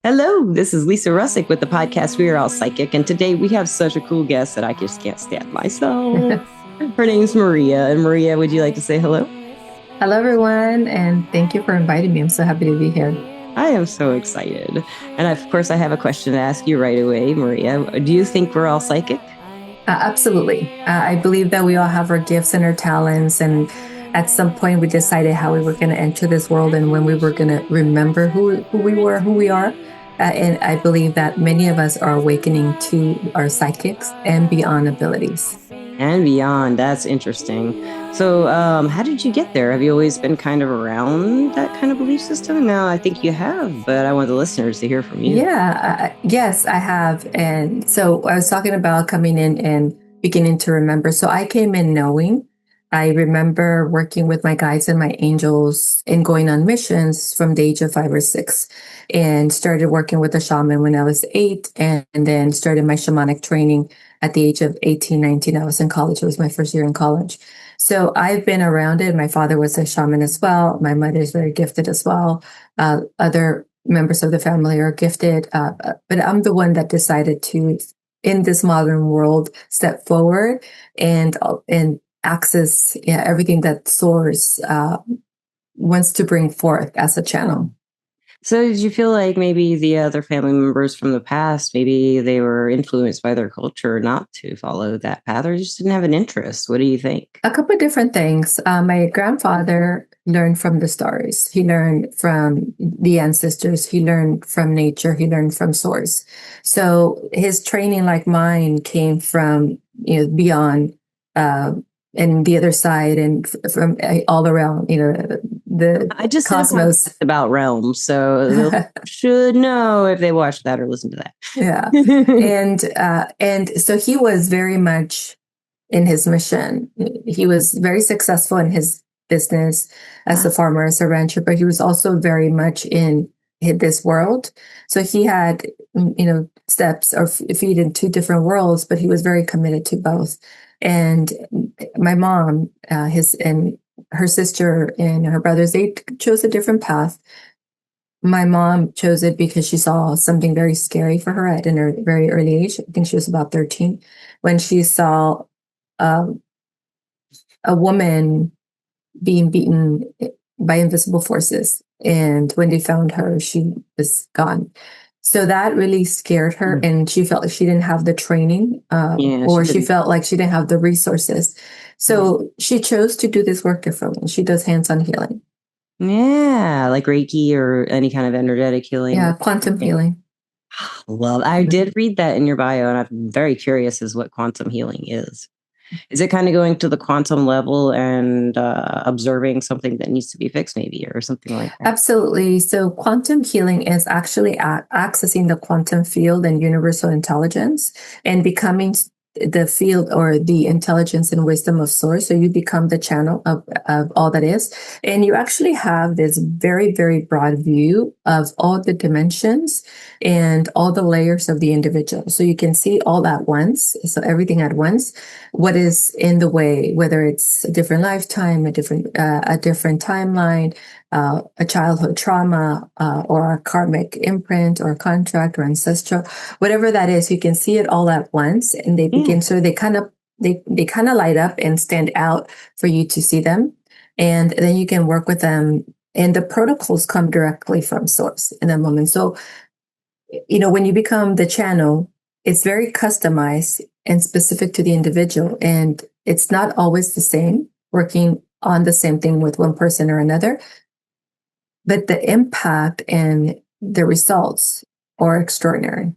Hello, this is Lisa Russick with the podcast We Are All Psychic, and today we have such a cool guest that I just can't stand myself. Her name's Maria, and Maria, would you like to say hello? Hello, everyone, and thank you for inviting me. I'm so happy to be here. I am so excited. And of course, I have a question to ask you right away, Maria. Do you think we're all psychic? Absolutely. I believe that we all have our gifts and our talents, and at some point we decided how we were going to enter this world and when we were going to remember who we were, who we are. And I believe that many of us are awakening to our psychics and beyond abilities. And beyond. That's interesting. So, how did you get there? Have you always been kind of around that kind of belief system? Now, I think you have, but I want the listeners to hear from you. Yeah, yes, I have. And so I was talking about coming in and beginning to remember. So I came in knowing. I remember working with my guides and my angels and going on missions from the age of 5 or 6, and started working with a shaman when I was 8, and then started my shamanic training at the age of 18, 19. I was in college. It was my first year in college. So I've been around it. My father was a shaman as well. My mother is very gifted as well. Other members of the family are gifted, but I'm the one that decided to, in this modern world, step forward and access everything that Source wants to bring forth as a channel. So did you feel like maybe the other family members from the past, maybe they were influenced by their culture not to follow that path, or just didn't have an interest? What do you think? A couple of different things. My grandfather learned from the stars. He learned from the ancestors. He learned from nature. He learned from source. So his training, like mine, came from beyond and the other side, and from all around. The I just cosmos. said about realms, so they should know if they watch that or listen to that. Yeah, and so he was very much in his mission. He was very successful in his business as a farmer, as a rancher, but he was also very much in this world. So he had, steps or feet in two different worlds, but he was very committed to both. And my mom, his and her sister and her brothers, they chose a different path. My mom chose it because she saw something very scary for her at a very early age. I think she was about 13 when she saw um, a woman being beaten by invisible forces. And when they found her, she was gone. So that really scared her, and she felt like she didn't have the training, or she felt like she didn't have the resources. So she chose to do this work differently. She does hands-on healing. Yeah, like Reiki or any kind of energetic healing. Yeah, quantum healing. Well, I did read that in your bio, and I'm very curious as what quantum healing is. Is it kind of going to the quantum level and observing something that needs to be fixed, maybe, or something like that? Absolutely. So quantum healing is actually accessing the quantum field and universal intelligence and becoming the field or the intelligence and wisdom of source. So you become the channel of all that is. And you actually have this very, very broad view of all the dimensions and all the layers of the individual. So you can see all at once. So everything at once, what is in the way, whether it's a different lifetime, a different timeline, a childhood trauma, or a karmic imprint or contract or ancestral, whatever that is, you can see it all at once, and they begin. So they kind of light up and stand out for you to see them, and then you can work with them. And the protocols come directly from source in that moment. So, when you become the channel, it's very customized and specific to the individual, and it's not always the same. Working on the same thing with one person or another, but the impact and the results are extraordinary.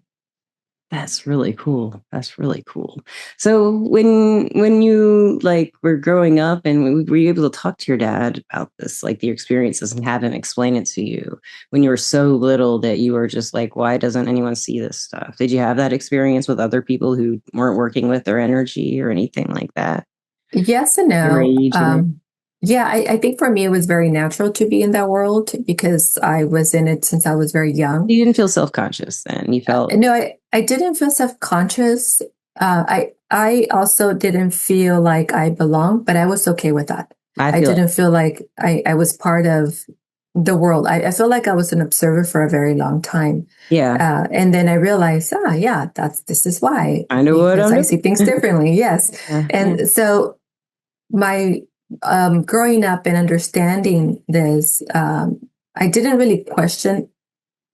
That's really cool. That's really cool. So when you like were growing up, and were you able to talk to your dad about this, like the experiences, and have him explain it to you when you were so little that you were just like, why doesn't anyone see this stuff? Did you have that experience with other people who weren't working with their energy or anything like that? Yes and no. Yeah, I think for me it was very natural to be in that world because I was in it since I was very young. You didn't feel self-conscious then. You felt No, I didn't feel self-conscious. I also didn't feel like I belonged, but I was okay with that. I didn't feel like I was part of the world. I feel like I was an observer for a very long time. Yeah. And then I realized, yeah, this is why, I know what because I'm I see doing. things differently. Yes. Yeah. And so my growing up and understanding this, I didn't really question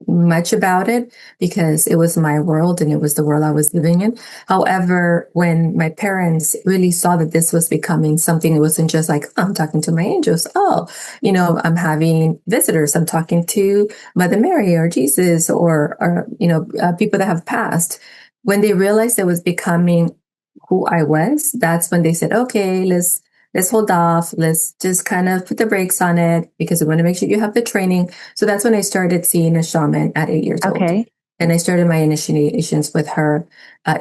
much about it because it was my world and it was the world I was living in. However, when my parents really saw that this was becoming something, it wasn't just like, "Oh, I'm talking to my angels. Oh, I'm having visitors. I'm talking to Mother Mary or Jesus or people that have passed." When they realized it was becoming who I was, that's when they said, okay, let's hold off. Let's just kind of put the brakes on it because we want to make sure you have the training. So that's when I started seeing a shaman at 8 years old. Okay. And I started my initiations with her,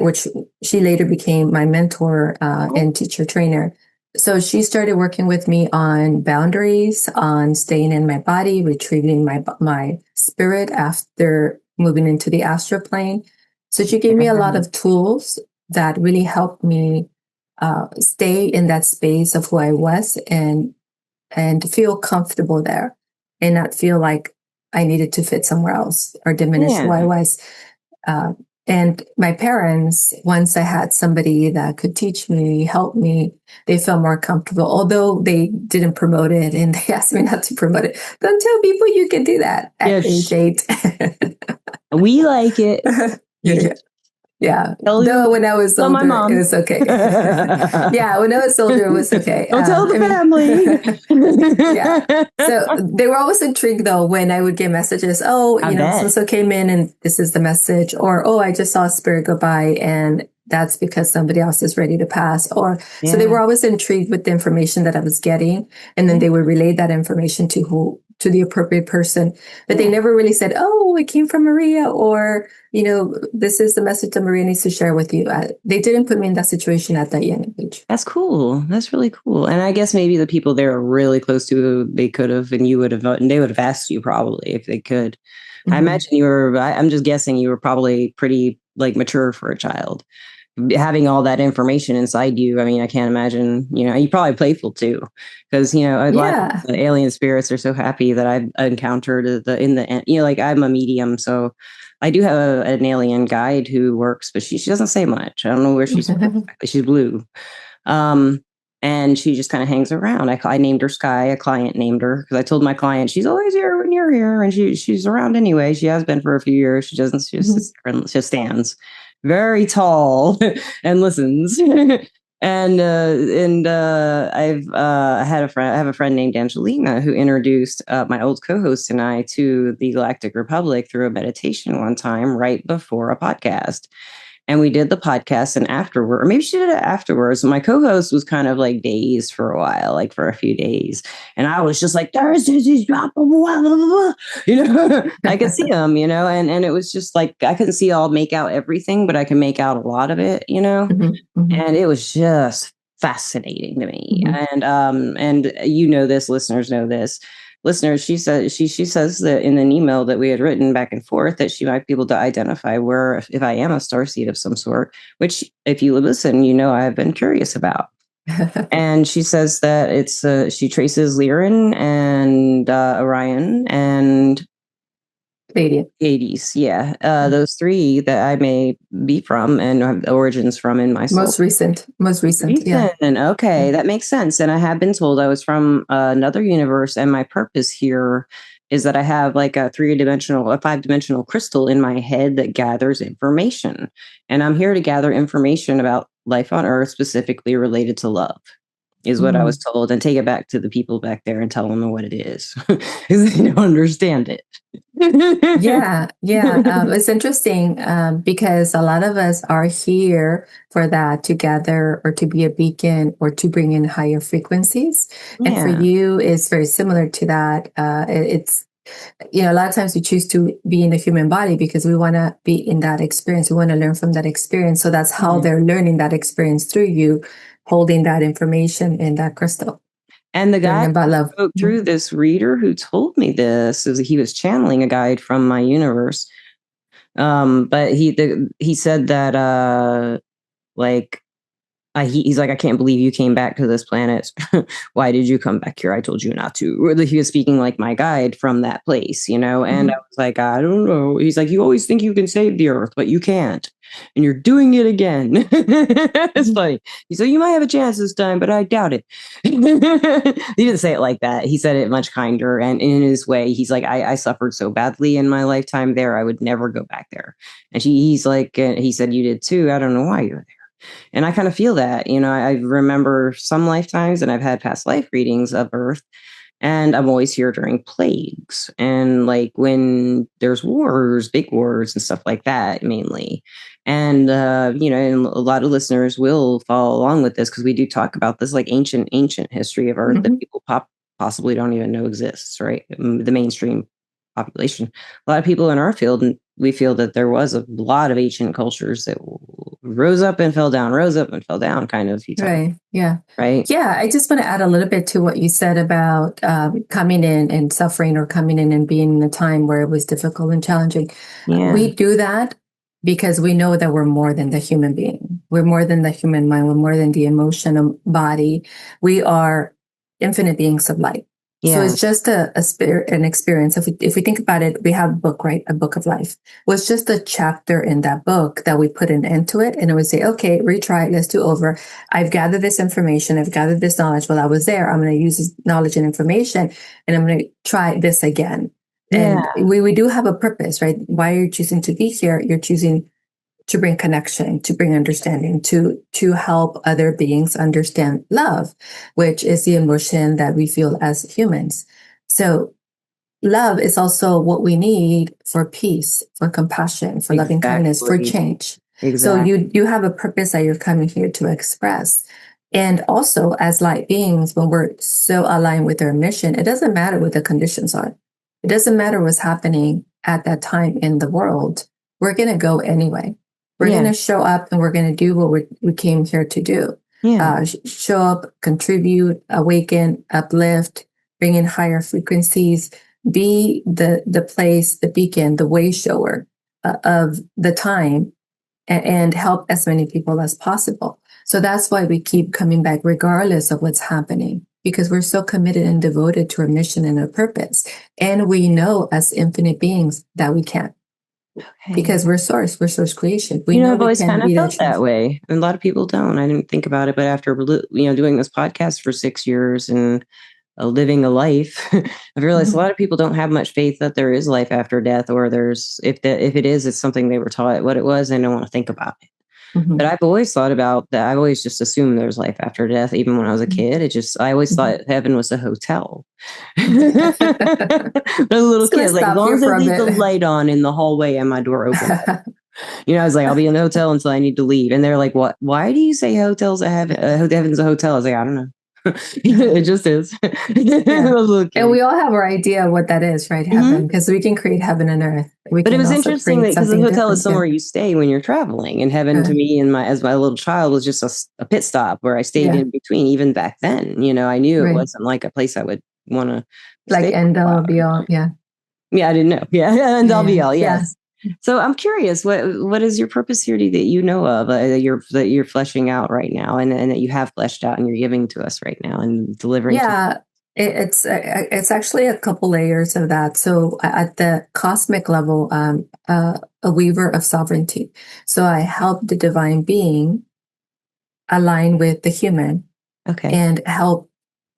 which she later became my mentor and teacher trainer. So she started working with me on boundaries, on staying in my body, retrieving my spirit after moving into the astral plane. So she gave me a lot of tools that really helped me stay in that space of who I was and feel comfortable there and not feel like I needed to fit somewhere else or diminish who I was. And my parents, once I had somebody that could teach me, help me, they felt more comfortable, although they didn't promote it and they asked me not to promote it. Don't tell people you can do that at age 8. We like it. Yeah. Tell When I was my older, mom. it was okay. Yeah, when I was older, it was okay. Don't tell the family. Yeah. So they were always intrigued though when I would get messages. Oh, so came in and this is the message, or oh, I just saw a spirit go by and that's because somebody else is ready to pass. So they were always intrigued with the information that I was getting, and then they would relay that information to the appropriate person. But they never really said, "Oh, it came from Maria," or this is the message that Maria needs to share with you. They didn't put me in that situation at that young age. That's cool. That's really cool. And I guess maybe the people they were really close to, they could have, and you would have, and they would have asked you probably if they could. I imagine you were, I'm just guessing you were probably pretty mature for a child. Having all that information inside you, I mean, I can't imagine, you're probably playful too. Because, a lot of the alien spirits are so happy that I've encountered I'm a medium. So I do have an alien guide who works, but she doesn't say much. I don't know where she's from. She's blue. And she just kind of hangs around. I named her Sky. A client named her because I told my client she's always here when you're here, and she's around anyway. She has been for a few years. She doesn't. She just stands very tall and listens. And I have a friend named Angelina who introduced my old co-host and I to the Galactic Republic through a meditation one time right before a podcast. And we did the podcast, and afterward, or maybe she did it afterwards. My co-host was kind of dazed for a while, for a few days. And I was just like, there's this drop of I could see him, and it was just I couldn't make out everything, but I can make out a lot of it, and it was just fascinating to me. And this, listeners know this. Listeners, she says that in an email that we had written back and forth that she might be able to identify if I am a starseed of some sort, which if you listen, I've been curious about. And she says that she traces Lyran and Orion and Pleiades. Yeah. Those three that I may be from and have origins from in my soul. Most recent. Yeah. Okay, that makes sense. And I have been told I was from another universe, and my purpose here is that I have a 5-dimensional crystal in my head that gathers information. And I'm here to gather information about life on Earth, specifically related to love, is what I was told, and take it back to the people back there and tell them what it is because they don't understand it. Yeah. It's interesting because a lot of us are here for that, to gather or to be a beacon or to bring in higher frequencies. Yeah. And for you, it's very similar to that. It's a lot of times we choose to be in the human body because we want to be in that experience. We want to learn from that experience. So that's how they're learning that experience through you, holding that information in that crystal. And the guy who spoke through this reader who told me this is he was channeling a guide from my universe. But he said that he's like, I can't believe you came back to this planet. Why did you come back here? I told you not to. Or he was speaking like my guide from that place, you know? And I Mm-hmm. was like, I don't know. He's like, you always think you can save the earth, but you can't. And you're doing it again. It's Mm-hmm. funny. He said, you might have a chance this time, but I doubt it. He didn't say it like that. He said it much kinder. And in his way, he's like, I suffered so badly in my lifetime there. I would never go back there. And he's like, he said, you did too. I don't know why you're there. And I kind of feel that, you know, I remember some lifetimes and I've had past life readings of Earth. And I'm always here during plagues and like when there's wars, big wars and stuff like that, mainly. And, you know, and a lot of listeners will follow along with this because we do talk about this like ancient history of Earth Mm-hmm. that people possibly don't even know exists, right? The mainstream population. A lot of people in our field, and we feel that there was a lot of ancient cultures that rose up and fell down, rose up and fell down, kind of. You talk, Right. Yeah. right? Yeah. I just want to add a little bit to what you said about coming in and suffering or coming in and being in a time where it was difficult and challenging. Yeah, We do that because we know that we're more than the human being. We're more than the human mind. We're more than the emotional body. We are infinite beings of light. So yeah, it's just a spirit, an experience. If we think about it, we have a book, right? A book of life. Well, it's just a chapter in that book that we put an end to it. And it would say, okay, retry it. Let's do over. I've gathered this information. I've gathered this knowledge while I was there. I'm going to use this knowledge and information and I'm going to try this again. And yeah, we do have a purpose, right? Why are you choosing to be here? You're choosing to bring connection, to bring understanding, to help other beings understand love, which is the emotion that we feel as humans. So love is also what we need for peace, for compassion, for loving kindness, for exactly, change. So exactly. you have a purpose that you're coming here to express. And also as light beings, when we're so aligned with our mission, it doesn't matter what the conditions are. It doesn't matter what's happening at that time in the world. We're going to go anyway. We're going Yeah, to show up and we're going to do what we came here to do. yeah, Show up, contribute, awaken, uplift, bring in higher frequencies, be the place, the beacon, the way shower of the time and help as many people as possible. So that's why we keep coming back regardless of what's happening, because we're so committed and devoted to our mission and our purpose. And we know as infinite beings that we can, okay. because we're source creation. We You know, know I've we always can kind of be that felt that truth. way. And a lot of people don't. I didn't think about it, but after, you know, doing this podcast for 6 years and living a life, I've realized a Mhm. lot of people don't have much faith that there is life after death, or there's, if it is, it's something they were taught what it was and don't want to think about it. But Mhm. I've always thought about that. I've always just assumed there's life after death, even when I was a Mhm. kid. I always Mhm. thought heaven was a hotel. As a little Just gonna kid, like, as stop long here as I for a leave the bit. light on in the hallway and my door open, you know, I was like, I'll be in the hotel until I need to leave. And they're like, what? Why do you say hotels have heaven's a hotel? I was like, I don't know. It just is. I Yeah. was a little And kid. we all have our idea of what that is, right? Hmm. Heaven, because we can create heaven and earth. We But it can was also interesting that create because the something hotel is different. Yeah. somewhere you stay when you're traveling, and heaven to Uh, me, as my little child, was just a pit stop where I stayed yeah. in between. Even back then, you know, I knew it Right. wasn't like a place I would want to Like stay for end a all while. be all. Yeah. Yeah, I didn't know. Yeah, and Yeah. I'll be Yeah. all Yeah. yes. So I'm curious, what is your purpose here that you know of that you're fleshing out right now, and that you have fleshed out, and you're giving to us right now and delivering to. Yeah. It's actually a couple layers of that. So at the cosmic level, a weaver of sovereignty. So I help the divine being align with the human Okay. and help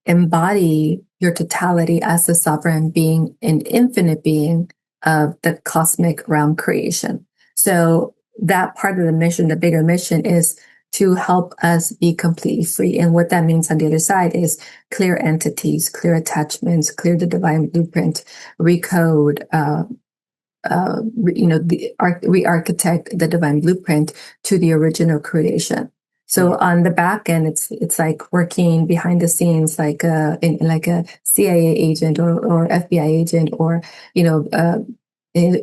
embody your totality as a sovereign being, an infinite being of the cosmic realm creation. So that part of the mission, the bigger mission, is to help us be completely free. And what that means on the other side is clear entities, clear attachments, clear the divine blueprint, recode, re-architect the divine blueprint to the original creation. Yeah. So on the back end, it's like working behind the scenes, like in like a CIA agent or FBI agent, or you know,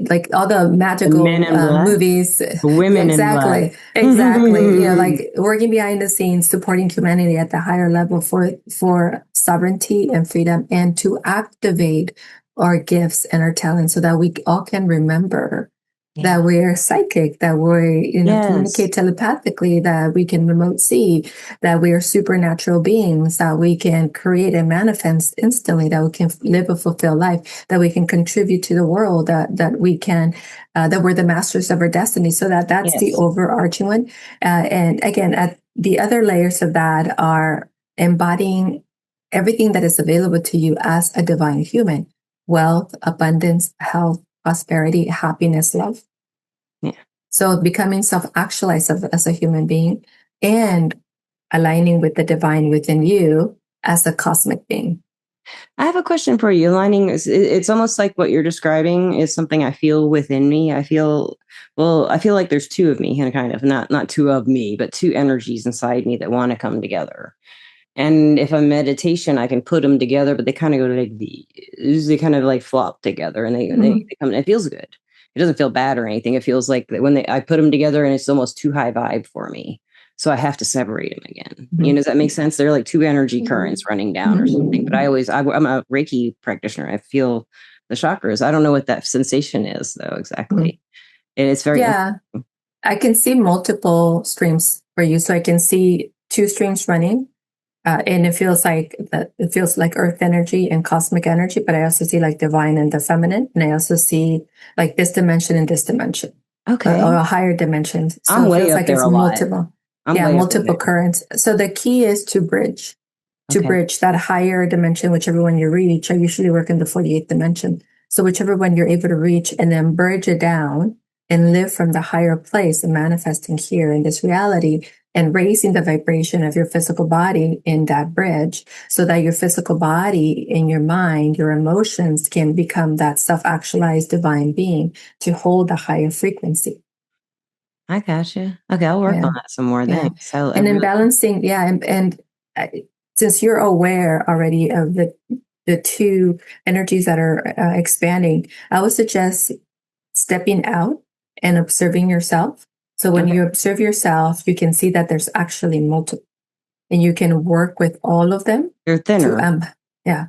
like all the The men magical in black, movies. the Yeah, women in black. exactly, exactly. You know, like working behind the scenes, supporting humanity at the higher level for sovereignty and freedom, and to activate our gifts and our talents so that we all can remember that we're psychic, that we, Yes. communicate telepathically, that we can remote see, that we are supernatural beings, that we can create and manifest instantly, that we can live a fulfilled life, that we can contribute to the world, that we can, that we're the masters of our destiny. So that's the Yes. overarching one. And again, at the other layers of that are embodying everything that is available to you as a divine human: wealth, abundance, health, prosperity, happiness, love. Yeah. So becoming self-actualized as a human being and aligning with the divine within you as a cosmic being. I have a question for you. Aligning is, it's almost like what you're describing is something I feel within me. I feel like there's two of me, and kind of not two of me, but two energies inside me that want to come together. And if I'm meditation, I can put them together, but they kind of go like they kind of like flop together, and they come. It feels good. It doesn't feel bad or anything. It feels like that when I put them together, and it's almost too high vibe for me. So I have to separate them again. Does that make sense? They're like two energy currents running down or something. But I'm a Reiki practitioner. I feel the chakras. I don't know what that sensation is though exactly. And it's very Yeah. I can see multiple streams for you. So I can see two streams running. And it feels like earth energy and cosmic energy, but I also see like divine and the feminine. And I also see like this dimension and this dimension. okay. Or a higher dimension. So I'm it way feels up like there it's a lot. multiple currents. So the key is to bridge that higher dimension, whichever one you reach. I usually work in the 48th dimension. So whichever one you're able to reach, and then bridge it down and live from the higher place and manifesting here in this reality, and raising the vibration of your physical body in that bridge, so that your physical body and your mind, your emotions can become that self-actualized divine being to hold a higher frequency. I gotcha. Okay, I'll work Yeah. on that some more. Yeah. Thanks. I And in really balancing, and since you're aware already of the two energies that are expanding, I would suggest stepping out and observing yourself. So when okay. you observe yourself, you can see that there's actually multiple, and you can work with all of them You're to thinner. yeah.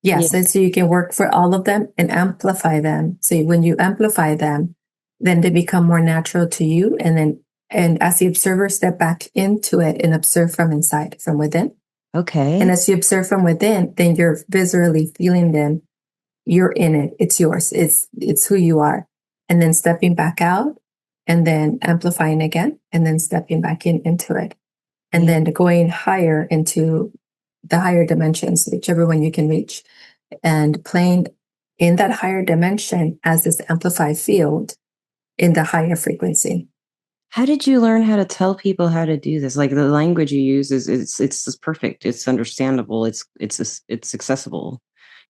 Yes, Yeah. and so you can work for all of them and amplify them. So when you amplify them, then they become more natural to you. And as the observer, step back into it and observe from inside, from within. And Okay. as you observe from within, then you're visually feeling them. You're in it. It's yours. It's who you are. And then stepping back out, and then amplifying again, and then stepping back into it. And Yeah. then going higher into the higher dimensions, whichever one you can reach, and playing in that higher dimension as this amplified field in the higher frequency. How did you learn how to tell people how to do this? Like the language you use it's just perfect. It's understandable. It's accessible.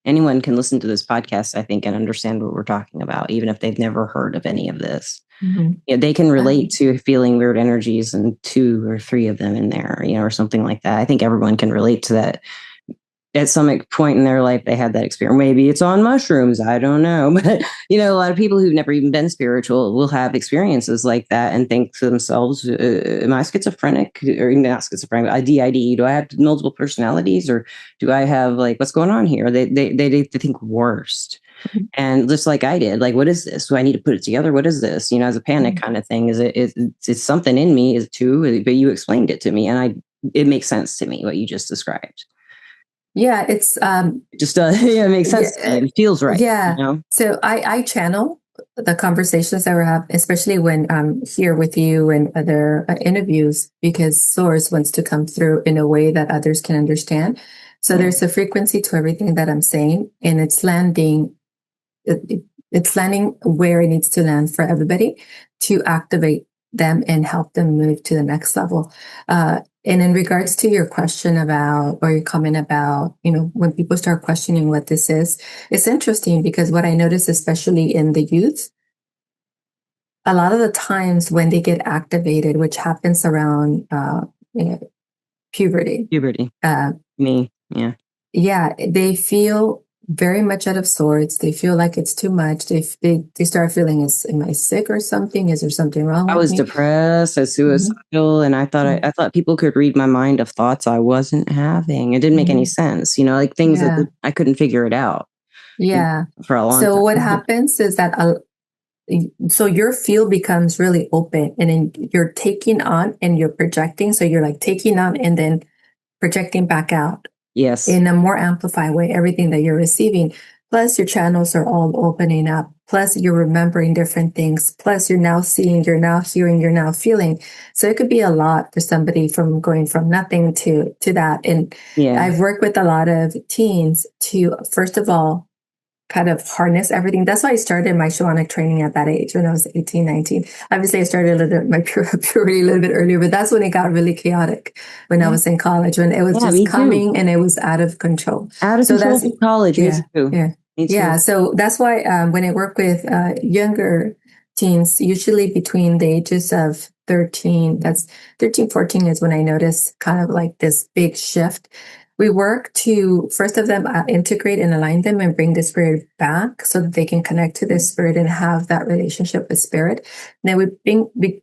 Anyone can listen to this podcast, I think, and understand what we're talking about, even if they've never heard of any of this. Yeah, they can relate to feeling weird energies and two or three of them in there, or something like that. I think everyone can relate to that at some point in their life. They had that experience. Maybe it's on mushrooms. I don't know. But, a lot of people who've never even been spiritual will have experiences like that and think to themselves, am I schizophrenic or not schizophrenic? A DID? Do I have multiple personalities, or do I have like, what's going on here? They think worst. And just like I did, like, what is this? Do I need to put it together? What is this? As a panic kind of thing. It's something in me is too, but you explained it to me, and it makes sense to me what you just described. Yeah, it's Just yeah, it makes sense to me. It feels right. yeah. So I channel the conversations that we have, especially when I'm here with you and other interviews, because Source wants to come through in a way that others can understand. So there's a frequency to everything that I'm saying, and it's landing. It's landing where it needs to land for everybody to activate them and help them move to the next level. And in regards to your question about, or your comment about, when people start questioning what this is, it's interesting because what I notice, especially in the youth, a lot of the times when they get activated, which happens around puberty, Me, yeah. Yeah, they feel very much out of sorts. They feel like it's too much. They start feeling, am I sick or something? Is there something wrong I with was me? depressed, I was suicidal, and I thought people could read my mind of thoughts I wasn't having. It didn't make any sense, like things that I couldn't figure it out. Yeah. For a long So time. what happens is that so your field becomes really open, and then you're taking on and you're projecting. So you're like taking on and then projecting back out Yes. in a more amplified way, everything that you're receiving. Plus, your channels are all opening up. Plus, you're remembering different things. Plus, you're now seeing, you're now hearing, you're now feeling. So it could be a lot for somebody from going from nothing to that. And Yeah. I've worked with a lot of teens to, first of all, kind of harness everything. That's why I started my shamanic training at that age when I was 18, 19. Obviously, I started a little bit my puberty a little bit earlier, but that's when it got really chaotic when I Yeah. was in college, when it was Yeah, just me too. coming and it was out of control. Out of So control that's, from college. Me yeah, too. yeah, Me yeah. too. So that's why when I work with younger teens, usually between the ages of 13, that's 13, 14 is when I notice kind of like this big shift. We work to first of them integrate and align them and bring the spirit back so that they can connect to the spirit and have that relationship with spirit. Then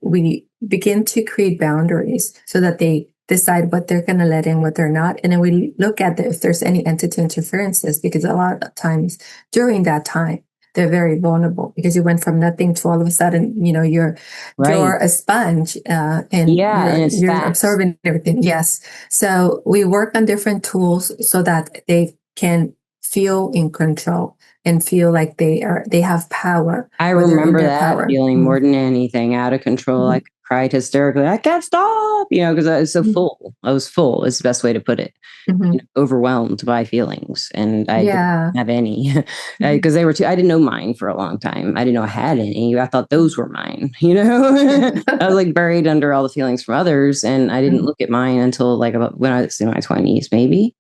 we begin to create boundaries so that they decide what they're going to let in, what they're not. And then we look at if there's any entity interferences, because a lot of times during that time, they're very vulnerable because you went from nothing to all of a sudden, you're Right. a sponge, and Yeah, and it's you're fast. absorbing everything. Yes. So we work on different tools so that they can feel in control and feel like they have power, I or they're in remember their that power. feeling more than anything, out of control. I Mhm. cried hysterically. I can't stop, because I was so Mhm. full. I was full is the best way to put it. Mhm. Overwhelmed by feelings, and I didn't Yeah. have any Mhm. because they were too. I didn't know mine for a long time. I didn't know I had any. I thought those were mine. I was like buried under all the feelings from others, and I didn't Mhm. look at mine until like about when I was in my 20s, maybe.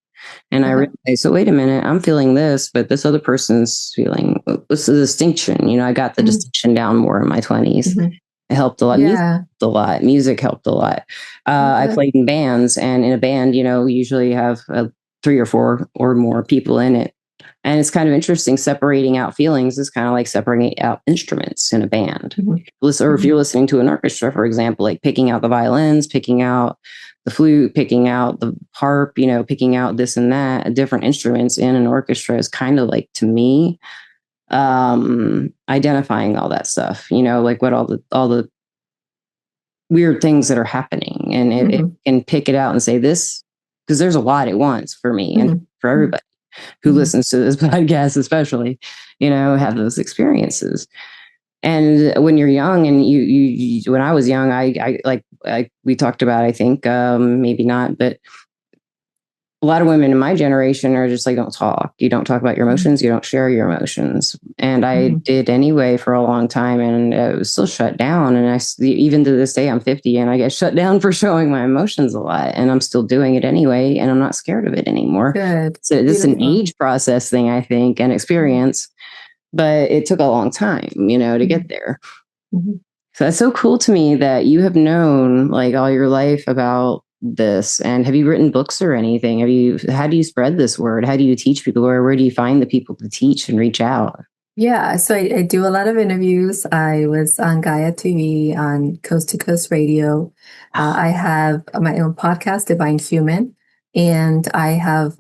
And I Uh-huh. realized, so wait a minute, I'm feeling this, but this other person's feeling. What's the distinction? I got the Mhm. distinction down more in my 20s. Mhm. It helped a lot. Music Yeah. helped a lot. Music helped a lot. Oh, I good. played in bands, and in a band, we usually have three or four or more people in it. And it's kind of interesting. Separating out feelings is kind of like separating out instruments in a band. Mhm. Or if Mhm. you're listening to an orchestra, for example, like picking out the violins, picking out the flute, picking out the harp, picking out this and that, different instruments in an orchestra is kind of like, to me, identifying all that stuff, like what all the weird things that are happening, and it Mhm. can pick it out and say this, because there's a lot at once for me and Mhm. for Mhm. everybody who Mhm. listens to this podcast, especially, have those experiences. And when you're young, and when I was young, we talked about, I think, maybe not, but a lot of women in my generation are just like, don't talk. You don't talk about your Mhm. emotions. You don't share your emotions. And I Mhm. did anyway for a long time, and it was still shut down. And even to this day, I'm 50 and I get shut down for showing my emotions a lot. And I'm still doing it anyway. And I'm not scared of it anymore. Good. So it's an Beautiful. age process thing, I think, and Mhm. experience, but it took a long time, to get Mhm. there. Mhm. So that's so cool to me that you have known like all your life about this. And have you written books or anything? How do you spread this word? How do you teach people? Where do you find the people to teach and reach out? Yeah, so I do a lot of interviews. I was on Gaia TV, on Coast to Coast Radio. I have my own podcast, Divine Human, and I have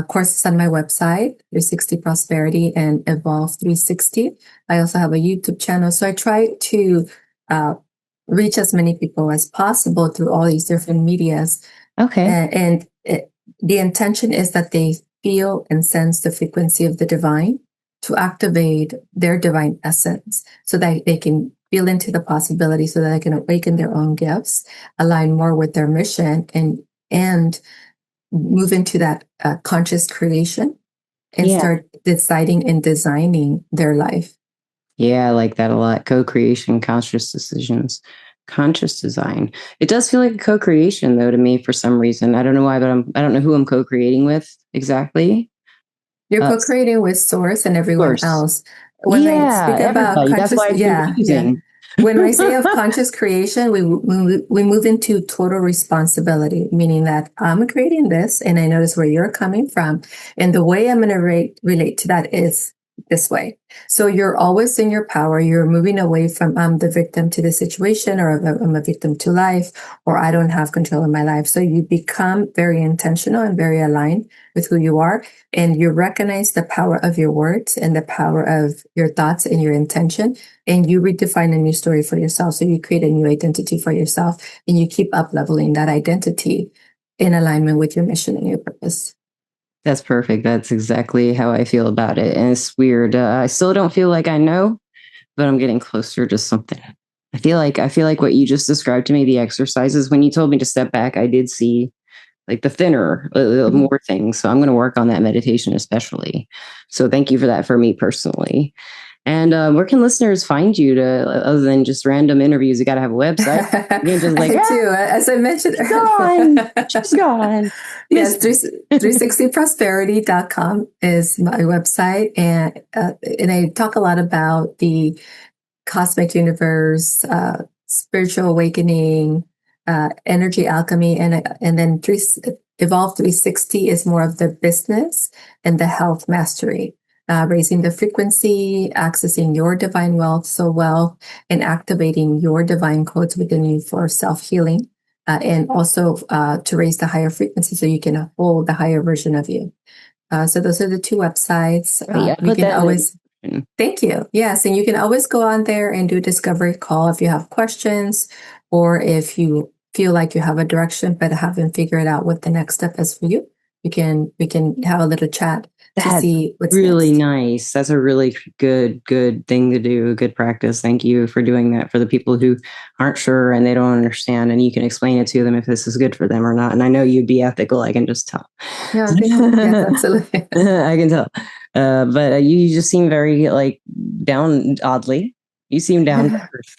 courses on my website, 360 Prosperity and Evolve 360. I also have a YouTube channel. So I try to uh, reach as many people as possible through all these different medias. Okay. The intention is that they feel and sense the frequency of the divine to activate their divine essence so that they can feel into the possibility, so that they can awaken their own gifts, align more with their mission, and move into that conscious creation and Yeah. start deciding and designing their life. Yeah, I like that a lot. Co-creation, conscious decisions, conscious design. It does feel like a co-creation though to me for some reason. I don't know why, but I don't know who I'm co-creating with exactly. You're Of co-creating with source and everyone course. else. When I Yeah, speak about everybody. That's conscious, why it's yeah, yeah. confusing. When I say of conscious creation, we move into total responsibility, meaning that I'm creating this and I notice where you're coming from. And the way I'm going to relate to that is this way. So you're always in your power. You're moving away from I'm the victim to the situation, or I'm a victim to life, or I don't have control of my life. So you become very intentional and very aligned with who you are. And you recognize the power of your words and the power of your thoughts and your intention. And you redefine a new story for yourself. So you create a new identity for yourself, and you keep up leveling that identity in alignment with your mission and your purpose. That's perfect. That's exactly how I feel about it. And it's weird. I still don't feel like I know, but I'm getting closer to something. I feel like what you just described to me, the exercises, when you told me to step back, I did see like the thinner, more things. So I'm going to work on that meditation, especially. So thank you for that for me personally. And where can listeners find you to, other than just random interviews? You got to have a website. You can just like, I do. As I mentioned, she's gone. Yes, 360prosperity.com is my website. And I talk a lot about the cosmic universe, spiritual awakening, energy alchemy, and then Evolve 360 is more of the business and the health mastery. Raising the frequency, accessing your divine wealth, soul wealth, and activating your divine codes within you for self-healing, and also to raise the higher frequency so you can hold the higher version of you. So those are the two websites. You can always... Thank you. Yes, and you can always go on there and do a discovery call if you have questions, or if you feel like you have a direction but haven't figured out what the next step is for you. We can have a little chat to see what's really next. Nice. That's a really good thing to do. Good practice. Thank you for doing that for the people who aren't sure and they don't understand. And you can explain it to them if this is good for them or not. And I know you'd be ethical. I can just tell. Yeah, yes, absolutely. I can tell. But you just seem very like down. Oddly, you seem down to earth.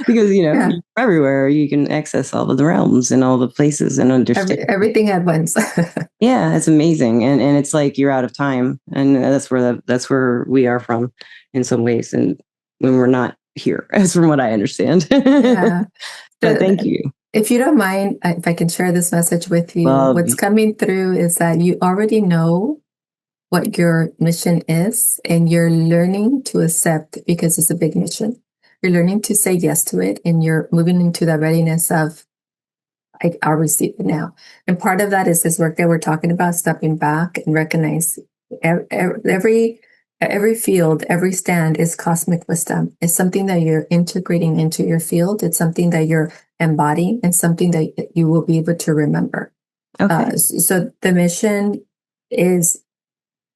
Because you're everywhere. You can access all of the realms and all the places and understand everything at once. Yeah, it's amazing, and it's like you're out of time, and that's where we are from, in some ways, and when we're not here, as from what I understand. Yeah. But thank you. If you don't mind, if I can share this message with you, what's coming through is that you already know what your mission is, and you're learning to accept, because it's a big mission. You're learning to say yes to it, and you're moving into the readiness of, I'll receive it now. And part of that is this work that we're talking about, stepping back and recognize every field, every stand is cosmic wisdom. It's something that you're integrating into your field. It's something that you're embodying, and something that you will be able to remember. Okay. So the mission is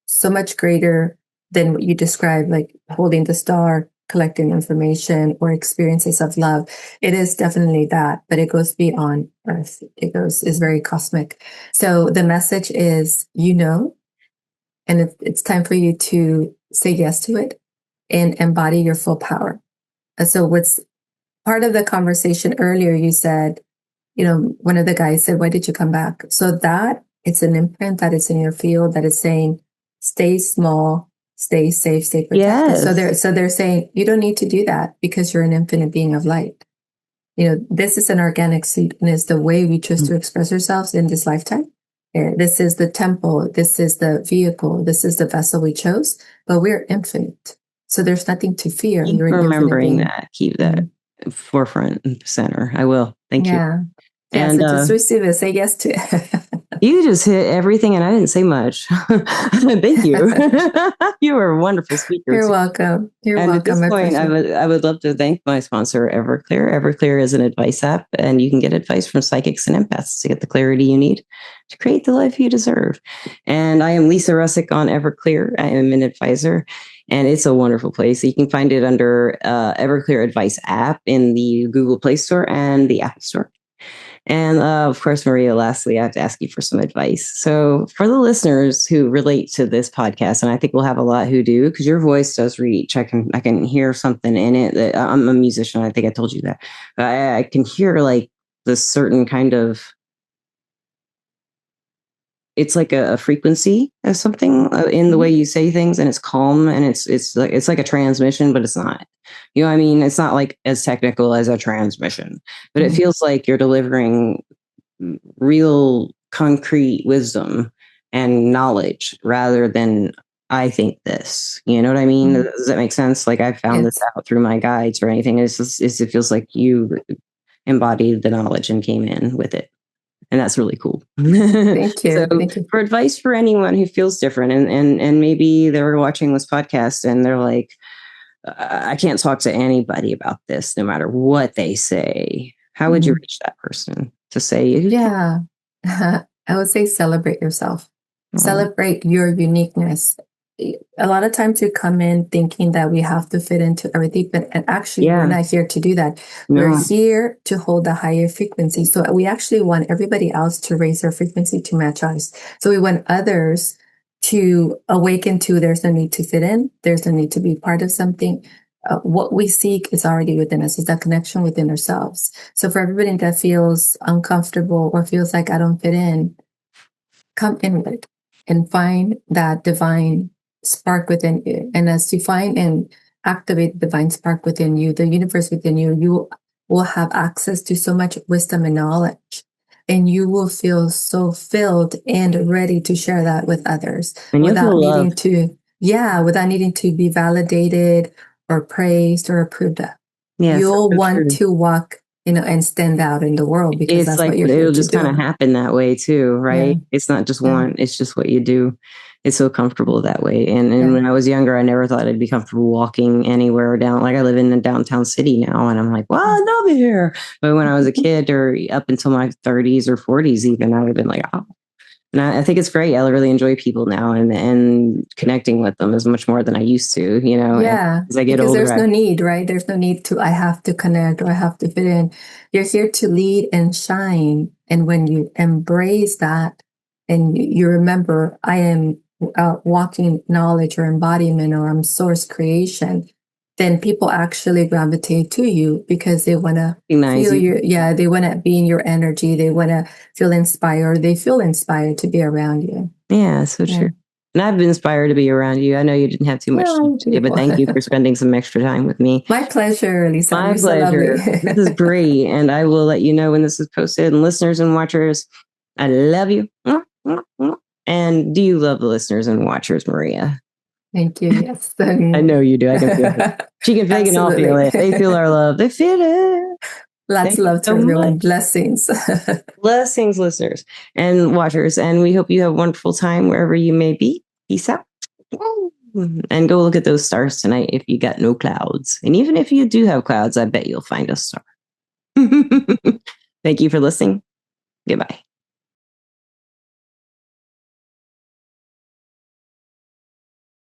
so much greater than what you described, like holding the star, collecting information, or experiences of love. It is definitely that, but it goes beyond Earth. Is very cosmic. So the message is, and it's time for you to say yes to it and embody your full power. So what's part of the conversation earlier, you said, one of the guys said, why did you come back? So that it's an imprint that is in your field that is saying, stay small, stay safe, stay protected. Yes. So they're saying you don't need to do that because you're an infinite being of light. This is an organic seed, and it's the way we choose to express ourselves in this lifetime. This is the temple. This is the vehicle. This is the vessel we chose, but we're infinite. So there's nothing to fear. Keep remembering that. Keep that forefront and center. I will. Thank you. Yeah. And so just receive it. Say yes to it. You just hit everything, and I didn't say much. Thank you. You were a wonderful speaker. You're welcome. You're welcome. At this point, I would love to thank my sponsor, Everclear. Everclear is an advice app, and you can get advice from psychics and empaths to get the clarity you need to create the life you deserve. And I am Lisa Russick on Everclear. I am an advisor, and it's a wonderful place. You can find it under Everclear Advice app in the Google Play Store and the Apple Store. And of course, Maria, lastly, I have to ask you for some advice. So for the listeners who relate to this podcast, and I think we'll have a lot who do, because your voice does reach. I can hear something in it. That I'm a musician. I think I told you that. I can hear like this certain kind of, it's like a frequency of something in the way you say things, and it's calm, and it's like a transmission, but it's not. You know what I mean? It's not like as technical as a transmission, but it feels like you're delivering real concrete wisdom and knowledge rather than I think this. You know what I mean? Mhm. Does that make sense? Like I found this Yes. out through my guides or anything. It feels like you embodied the knowledge and came in with it. And that's really cool. Thank So you. Thank you. for advice for anyone who feels different and maybe they're watching this podcast and they're like, I can't talk to anybody about this no matter what they say. How would you reach that person to say, Yeah. I would say celebrate yourself. oh, Celebrate your uniqueness. A lot of times we come in thinking that we have to fit into everything, but and actually we're yeah, not here to do that. We're no, here to hold a higher frequency. So we actually want everybody else to raise their frequency to match us. So we want others to awaken to there's no need to fit in. There's no need to be part of something. What we seek is already within us, is that connection within ourselves. So for everybody that feels uncomfortable or feels like I don't fit in, come inward and find that divine spark within you. And as you find and activate the divine spark within you, the universe within you, you will have access to so much wisdom and knowledge. And you will feel so filled and ready to share that with others and you'll without feel needing loved. to, yeah, without needing to be validated or praised or approved of. Yes, that's You'll so want true. to walk, and stand out in the world because It's that's like what you're here it'll to just kind of do. happen that way too, Yeah, right? It's not just yeah, one, it's just what you do. It's so comfortable that way. And yeah. when I was younger, I never thought I'd be comfortable walking anywhere down. Like I live in a downtown city now, and I'm like, well, I love it here. But when I was a kid, or up until my 30s or 40s, even, I would have been like, oh. And I think it's great. I really enjoy people now, and connecting with them is much more than I used to. And Yeah, as I get because older, there's no need, right? There's no need to, I have to connect or I have to fit in. You're here to lead and shine. And when you embrace that and you remember, I am walking knowledge or embodiment or I'm source creation, then people actually gravitate to you because they want to recognize feel you. your, yeah, they want to be in your energy. They want to feel inspired. They feel inspired to be around you. Yeah, so Yeah. true. And I've been inspired to be around you. I know you didn't have too much time Oh, today, but beautiful. thank you for spending some extra time with me. My pleasure, Lisa. My You're so lovely. pleasure. This is great. And I will let you know when this is posted. And listeners and watchers, I love you. And do you love the listeners and watchers, Maria? Thank you. Yes. I know you do. I can feel it. They can all feel Absolutely. it. They feel our love. They feel it. Lots Thank of you love to so everyone. much. Blessings. Blessings, listeners and watchers. And we hope you have a wonderful time wherever you may be. Peace out. And go look at those stars tonight if you got no clouds. And even if you do have clouds, I bet you'll find a star. Thank you for listening. Goodbye.